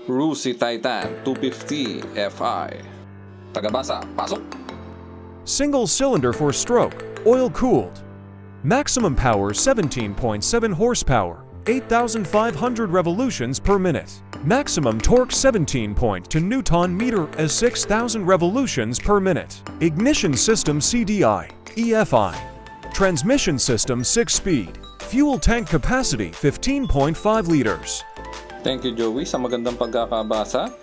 Rusi Titan 250 Fi. Tagabasa, pasok! Single cylinder for stroke, oil cooled. Maximum power 17.7 horsepower, 8,500 revolutions per minute. Maximum torque 17.2 Newton-meter as 6,000 revolutions per minute. Ignition system CDI, EFI. Transmission system 6-speed. Fuel tank capacity 15.5 liters. Thank you, Joey, sa magandang pagkakabasa.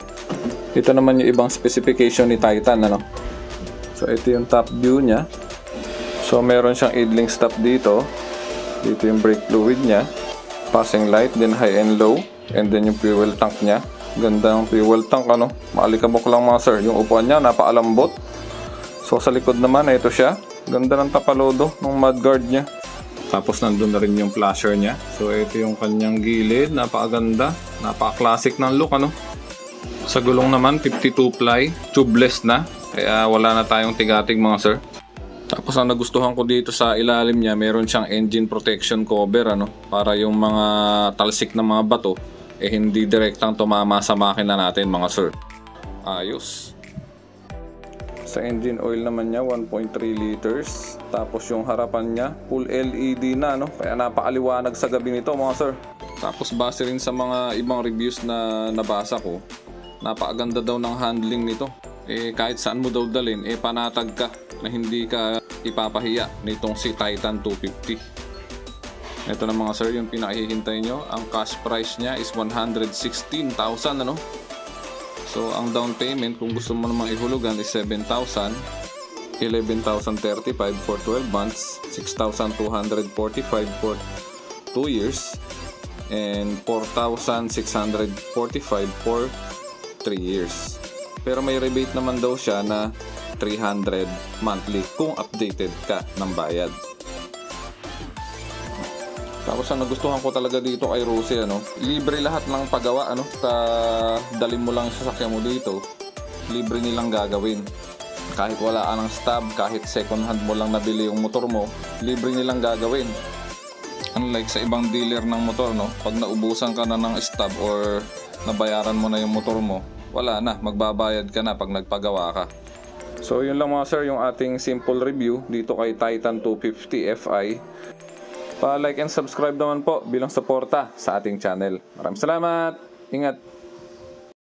Ito naman yung ibang specification ni Titan, ano? So ito yung top view niya. So meron siyang idling stop dito. Dito yung brake fluid niya, passing light, then high and low, and then yung fuel tank niya. Ganda ng fuel tank, ano? Maalikabok lang mga sir. Yung upuan niya napaalambot. So sa likod naman, ito siya. Ganda ng tapalodo ng mudguard niya. Tapos nandun na rin yung flasher niya. So ito yung kanyang gilid, napakaganda, napaka-classic ng look, ano? Sa gulong naman 52 ply, tubeless na, kaya wala na tayong tigatig mga sir. Tapos ang nagustuhan ko dito sa ilalim niya, meron siyang engine protection cover, ano, para yung mga talsik na mga bato hindi direktang tumama sa makina natin mga sir. Ayos. Sa engine oil naman niya 1.3 liters. Tapos yung harapan niya full LED na, no, kaya napakaliwanag sa gabi nito mga sir. Tapos base rin sa mga ibang reviews na nabasa ko, napakaganda daw ng handling nito. Kahit saan mo daw dalhin, panatag ka na hindi ka ipapahiya nitong si Titan 250. Ito na mga sir yung pinakihintay nyo. Ang cash price niya is 116,000, ano? So ang down payment kung gusto mo namang ihulugan is 7,000, 11,035 for 12 months, 6,245 for 2 years, and 4,645 for 3 years. Pero may rebate naman daw siya na 300 monthly kung updated ka ng bayad. Tapos ang nagustuhan ko talaga dito kay Rusi, ano, libre lahat ng paggawa, ano, dalhin mo lang sa sasakyan mo dito, libre nilang gagawin. Kahit wala ka ng stub, kahit second hand mo lang nabili yung motor mo, libre nilang gagawin. Unlike sa ibang dealer ng motor, no, pag naubusan ka na ng stub or nabayaran mo na yung motor mo, wala na, magbabayad ka na pag nagpagawa ka. So yun lang mga sir yung ating simple review dito kay Titan 250 Fi. Pa-like and subscribe naman po bilang suporta sa ating channel. Maraming salamat, ingat!